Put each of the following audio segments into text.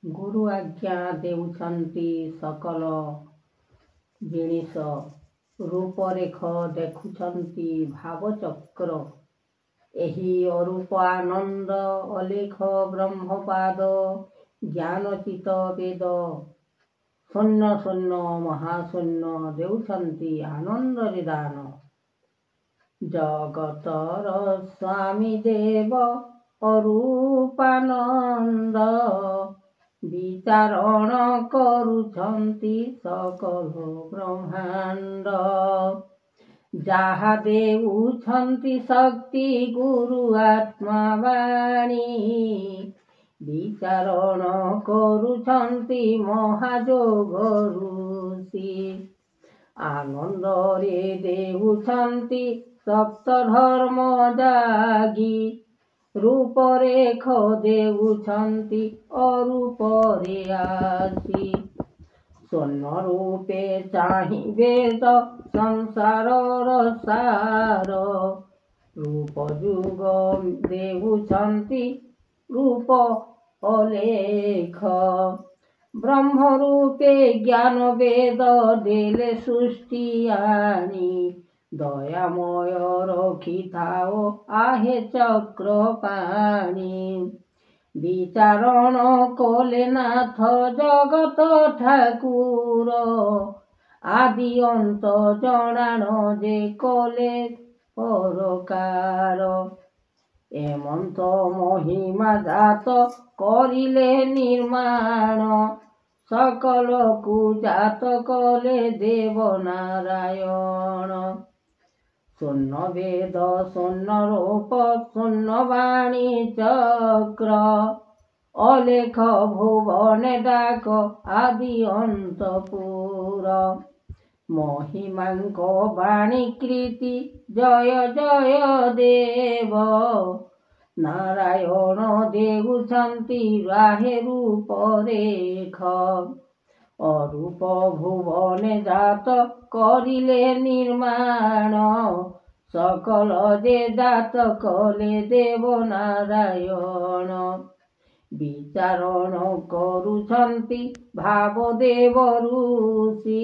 ଗୁରୁ ଆଜ୍ଞା ଦେଉଛନ୍ତି ସକଳ ଜିନିଷ, ରୂପରେଖ ଦେଖୁଛନ୍ତି ଭାବଚକ୍ର। ଏହି ଅରୂପ ଆନନ୍ଦ ଅଲେଖ ବ୍ରହ୍ମପାଦ ଜ୍ଞାନଚିତ ବେଦ ଶୂନ୍ୟ ଶୂନ୍ୟ ମହାଶୂନ୍ୟ ଦେଉଛନ୍ତି ଆନନ୍ଦରେ ଦାନ। ଜଗତର ସ୍ୱାମୀ ଦେବ ଅରୂପାନନ୍ଦ ବିଚାରଣ କରୁଛନ୍ତି ସକଳ ବ୍ରହ୍ମାଣ୍ଡ। ଯାହା ଦେଉଛନ୍ତି ଶକ୍ତି ଗୁରୁ ଆତ୍ମା ବାଣୀ ବିଚାରଣ କରୁଛନ୍ତି ମହାଯୋଗ ଋଷି। ଆନନ୍ଦରେ ଦେଉଛନ୍ତି ସପ୍ତ ଧର୍ମ ଜାଗି ରୂପରେଖ ଦେଉଛନ୍ତି ଅରୂପରେ ଆସି। ସ୍ୱର୍ଣ୍ଣ ରୂପେ ଚାହିଁବେ ତ ସଂସାରର ସାର ରୂପ ଯୁଗ ଦେଉଛନ୍ତି ରୂପ ଅଲେଖ। ବ୍ରହ୍ମ ରୂପେ ଜ୍ଞାନ ବେଦ ଦେଲେ ସୃଷ୍ଟି ଆଣି ଦୟାମୟ ରଖିଥାଅ ଆହେ ଚକ୍ର ପାଣି। ବିଚାରଣ କଲେ ନାଥ ଜଗତ ଠାକୁର ଆଦି ଅନ୍ତ ଜଣାଣ ଯେ କଲେ ପରକାର। ଏମନ୍ତ ମହିମା ଜାତ କରିଲେ ନିର୍ମାଣ ସକଲକୁ ଜାତ କଲେ ଦେବ ନାରାୟଣ। ଶୂନ୍ୟ ବେଦ ଶୂନ୍ୟ ରୂପ ଶୂନ୍ୟ ବାଣୀ ଚକ୍ର ଅଲେଖ ଭୁବନେ ଡାକ ଆଦି ଅନ୍ତପୁର। ମହିମାଙ୍କ ବାଣୀ କୀର୍ତ୍ତି ଜୟ ଜୟ ଦେବ ନାରାୟଣ ଦେଉଛନ୍ତି ରାହେ ରୂପରେଖ। ଅରୂପ ଭୁବନେ ଜାତ କରିଲେ ନିର୍ମାଣ ସକଳ ଯେ ଜାତ କଲେ ଦେବ ନାରାୟଣ। ବିଚାରଣ କରୁଛନ୍ତି ଭାବ ଦେବ ଋଷି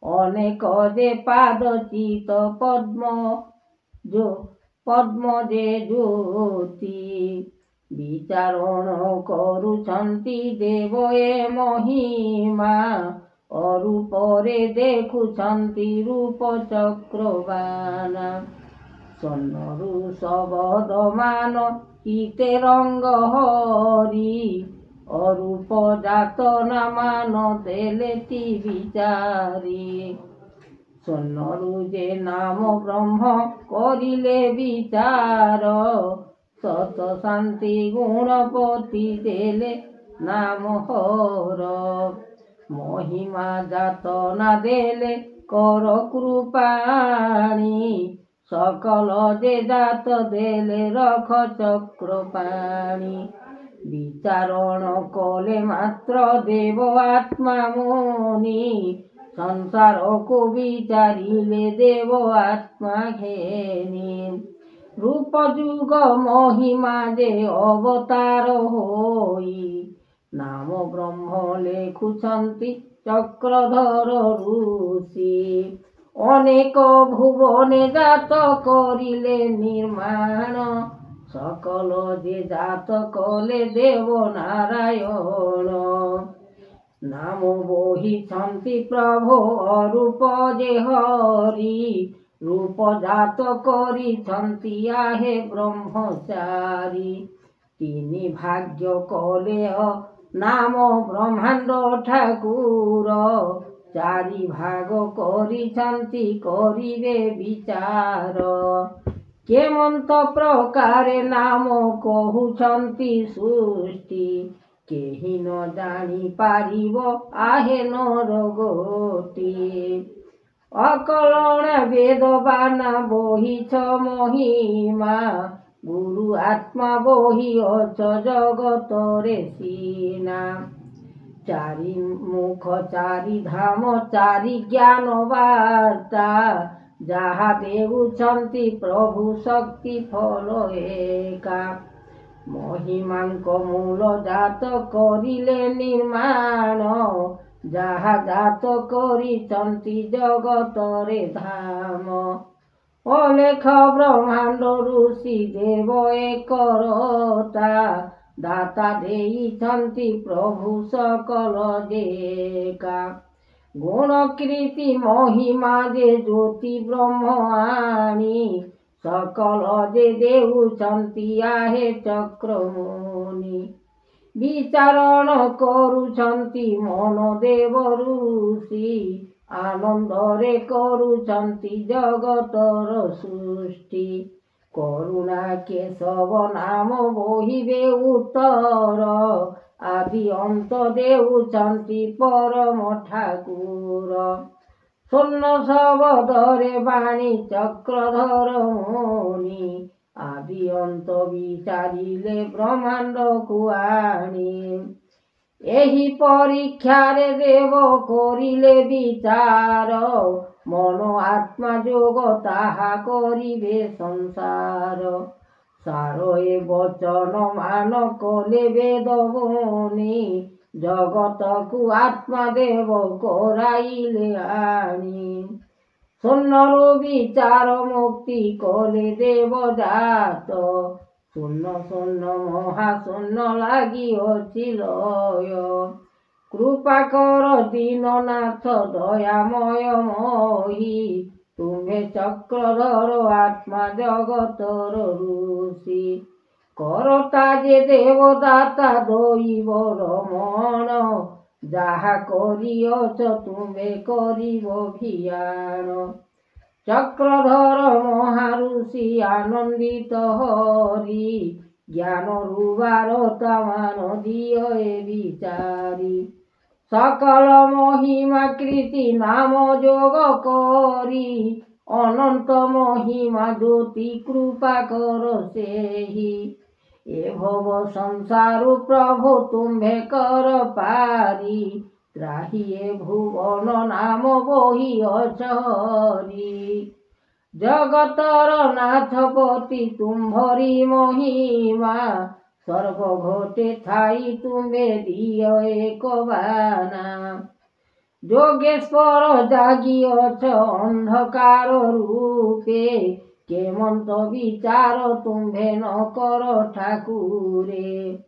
ଅନେକ ଯେ ପାଦ ଚିତ ପଦ୍ମ ଯେ ଜ୍ୟୋତି। ବିଚାରଣ କରୁଛନ୍ତି ଦେବ ଏ ମହିମା ଅରୂପରେ ଦେଖୁଛନ୍ତି ରୂପ ଚକ୍ରବାନା। ସ୍ୱର୍ଣ୍ଣରୁ ଶବଦ ମାନ ଚିତେ ରଙ୍ଗ ହରି ଅରୂପ ଯାତନା ମାନ ଦେଲେ ବିଚାରି। ସ୍ୱର୍ଣ୍ଣରୁ ଯେ ନାମ ବ୍ରହ୍ମ କରିଲେ ବିଚାର ସତ ଶାନ୍ତି ଗୁଣପତି ଦେଲେ ନାମ ହର। ମହିମା ଯାତନା ଦେଲେ କର କୃପାଣି ସକଳ ଯେ ଜାତ ଦେଲେ ରଖ ଚକ୍ର ପାଣି। ବିଚାରଣ କଲେ ମାତ୍ର ଦେବ ଆତ୍ମା ମୁନି ସଂସାରକୁ ବିଚାରିଲେ ଦେବ ଆତ୍ମା ଘେନି। ରୂପ ଯୁଗ ମହିମା ଯେ ଅବତାର ହୋଇ ନାମ ବ୍ରହ୍ମ ଲେଖୁଛନ୍ତି ଚକ୍ରଧର ଋଷି। ଅନେକ ଭୁବନେ ଜାତ କରିଲେ ନିର୍ମାଣ ସକଳ ଯେ ଜାତ କଲେ ଦେବ ନାରାୟଣ। ନାମ ବୋହିଛନ୍ତି ପ୍ରଭୁ ଅରୂପ ଯେ ହରି ରୂପ ଜାତ କରିଛନ୍ତି ଆହେ ବ୍ରହ୍ମଚାରୀ। ତିନି ଭାଗ୍ୟ କଲେ ନାମ ବ୍ରହ୍ମାଣ୍ଡ ଠାକୁର ଚାରି ଭାଗ କରିଛନ୍ତି କରିବେ ବିଚାର। କେମନ୍ତ ପ୍ରକାରେ ନାମ କହୁଛନ୍ତି ସୃଷ୍ଟି କେହି ନ ଜାଣି ପାରିବ ଆହେ ନର ଗୋଟି। ଅକଳଣା ବେଦବାନା ବହିଛ ମହିମା ଗୁରୁ ଆତ୍ମା ବହିଅଛ ଜଗତରେ ସିନା। ଚାରି ମୁଖ ଚାରି ଧାମ ଚାରି ଜ୍ଞାନ ବାର୍ତ୍ତା ଯାହା ଦେଉଛନ୍ତି ପ୍ରଭୁ ଶକ୍ତି ଫଳ ଏକା। ମହିମାଙ୍କ ମୂଳ ଜାତ କରିଲେ ନିର୍ମାଣ, ଯାହା ଜାତ କରିଛନ୍ତି ଜଗତରେ ଧାମ। ଅଲେଖ ବ୍ରହ୍ମାଣ୍ଡ ଋଷି ଦେବ ଏକରତା, ଦାତା ଦେଇଛନ୍ତି ପ୍ରଭୁ ସକଳ ଯେକା। ଗୁଣ କୀର୍ତ୍ତି ମହିମା ଯେ ଜ୍ୟୋତି ବ୍ରହ୍ମ ଆଣି, ସକଳ ଯେ ଦେଉଛନ୍ତି ଆହେ ଚକ୍ରମୁନି। ବିଚାରଣ କରୁଛନ୍ତି ମନ ଦେବ ଋଷି, ଆନନ୍ଦରେ କରୁଛନ୍ତି ଜଗତର ସୃଷ୍ଟି। କରୁଣା କେଶବ ନାମ ବୋହିବେ ଉତ୍ତର, ଆଦି ଅନ୍ତ ଦେଉଛନ୍ତି ପରମ ଠାକୁର। ସ୍ୱର୍ଣ୍ଣ ଶବଦରେ ବାଣୀ ଚକ୍ରଧର ମୁନି, ଆଦି ଅନ୍ତ ବିଚାରିଲେ ବ୍ରହ୍ମାଣ୍ଡକୁ ଆଣି। ଏହି ପରୀକ୍ଷାରେ ଦେବ କରିଲେ ବିଚାର, ମନ ଆତ୍ମା ଯୋଗ ତାହା କରିବେ ସଂସାର। ସାର ଏ ବଚନ ମାନ କଲେ ବେଦ ମୁନି, ଜଗତକୁ ଆତ୍ମା ଦେବ କରାଇଲେ ଆଣି। ଶୂନ୍ୟରୁ ବିଚାର ମୁକ୍ତି କଲେ ଦେବ ଜାତ, ଶୂନ୍ୟ ଶୂନ୍ୟ ମହାଶୂନ୍ୟ ଲାଗିଅଛି ଲୟ। କୃପା କର ଦୀନନାଥ ଦୟାମୟ ମହି, ତୁମ୍ଭେ ଚକ୍ରଧର ଆତ୍ମା ଜଗତର ଋଷି। କରତା ଯେ ଦେବଦାତା ଦଇବ ରମଣ, ଯାହା କରିଅଛ ତୁମ୍ଭେ କରିବ ଭିଆଣ। ଚକ୍ରଧର ମହାଋଷି ଆନନ୍ଦିତ ହରି, ଜ୍ଞାନରୁ ବାରତା ମାନ ଦିଅ ଏ ବିଚାରି। ସକଳ ମହିମା କୀର୍ତ୍ତି ନାମ ଯୋଗ କରି, ଅନନ୍ତ ମହିମା ଜ୍ୟୋତି କୃପା କର ସେହି। ଏ ଭବ ସଂସାରୁ ପ୍ରଭୁ ତୁମ୍ଭେ କର ପାରି, ତ୍ରାହି ଏ ଭୁବନ ନାମ ବୋହିଅଛ ହରି। ଜଗତର ନାଥପତି ତୁମ୍ଭରି ମହିମା, ସର୍ବ ଘଟେ ଥାଇ ତୁମ୍ଭେ ଦିଅ ଏକ ବାନା। ଯୋଗେଶ୍ୱର ଜାଗିଅଛ ଅନ୍ଧକାର ରୂପେ, କେମନ୍ତ ବିଚାର ତୁମ୍ଭେ ନ କର ଠାକୁରେ।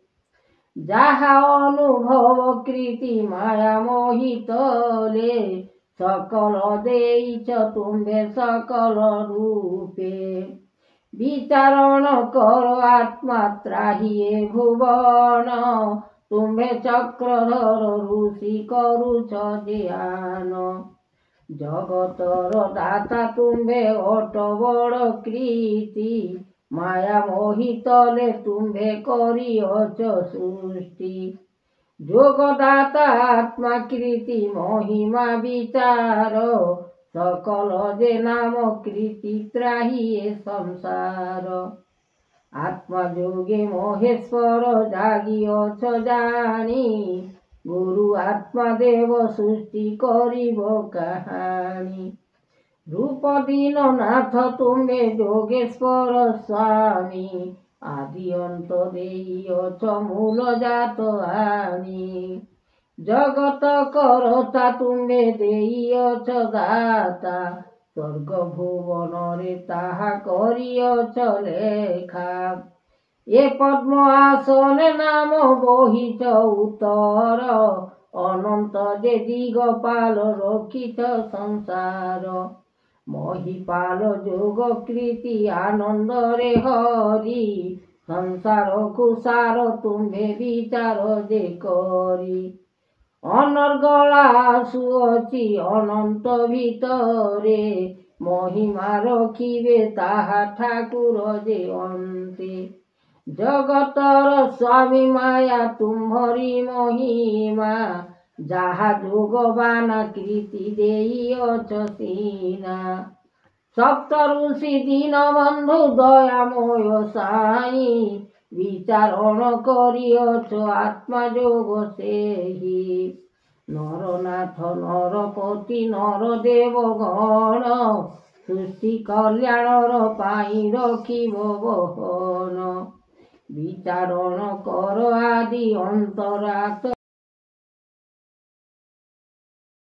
ଯାହା ଅନୁଭବ କୀର୍ତ୍ତି ମାୟା ମୋହିତଲେ, ସକଳ ଦେଇଛ ତୁମ୍ଭେ ସକଳ ରୂପେ। ବିଚାରଣ କର ଆତ୍ମା ତ୍ରାହି ଏ ଭୁବନ, ତୁମ୍ଭେ ଚକ୍ରଧର ଋଷି କରୁଛ ଧ୍ୟାନ। ଜଗତର ଦାତା ତୁମ୍ଭେ ଅଟ ବଡ଼ କୀର୍ତ୍ତି, ମାୟା ମୋହିତଲେ ତୁମ୍ଭେ କରିଅଛ ସୃଷ୍ଟି। ଯୋଗଦାତା ଆତ୍ମା କୀର୍ତ୍ତି ମହିମା ବିଚାର, ସକଳ ଯେ ନାମ କୀର୍ତ୍ତି ତ୍ରାହି ଏ ସଂସାର। ଆତ୍ମା ଯୋଗେ ମହେଶ୍ୱର ଜାଗିଅଛ ଜାଣି, ଗୁରୁ ଆତ୍ମା ଦେବ ସୃଷ୍ଟି କରିବ କାହାଣୀ। ରୂପ ଦୀନନାଥ ତୁମ୍ଭେ ଯୋଗେଶ୍ୱର ସ୍ୱାମୀ, ଆଦି ଅନ୍ତ ଦେଇଅଛ ମୂଳ ଜାତ ଆଣି। ଜଗତ କରତା ତୁମ୍ଭେ ଦେଇଅଛ ଦାତା, ସ୍ୱର୍ଗ ଭୁବନରେ ତାହା କରିଅଛ ଲେଖା। ଏ ପଦ୍ମ ଆସନେ ନାମ ବୋହିଛ ଉତ୍ତର, ଅନନ୍ତ ଯେ ଦିଗପାଲ ରଖିଛ ସଂସାର। ମହିପାଲ ଯୋଗ କୀର୍ତ୍ତି ଆନନ୍ଦରେ ହରି, ସଂସାରକୁ ସାର ତୁମ୍ଭେ ବିଚାର ଯେ କରି। ଅନର୍ଗଳା ଆସୁଅଛି ଅନନ୍ତ ଭିତରେ, ମହିମା ରଖିବେ ତାହା ଠାକୁର ଯେ ଅନ୍ତେ। ଜଗତର ସ୍ୱାମୀ ମାୟା ତୁମ୍ଭରି ମହିମା, ଯାହା ଯୋଗବାନା କୀର୍ତ୍ତି ଦେଇଅଛ ସିନା। ସପ୍ତ ଋଷି ଦୀନବନ୍ଧୁ ଦୟାମୟ ସାଇ, ବିଚାରଣ କରିଅଛ ଆତ୍ମା ଯୋଗ ସେହି। ନରନାଥ ନରପତି ନରଦେବ ଗଣ, ସୃଷ୍ଟି କଲ୍ୟାଣର ପାଇଁ ରଖିବ ବହନ। বিচারণ কর আদি অন্তরাত্ম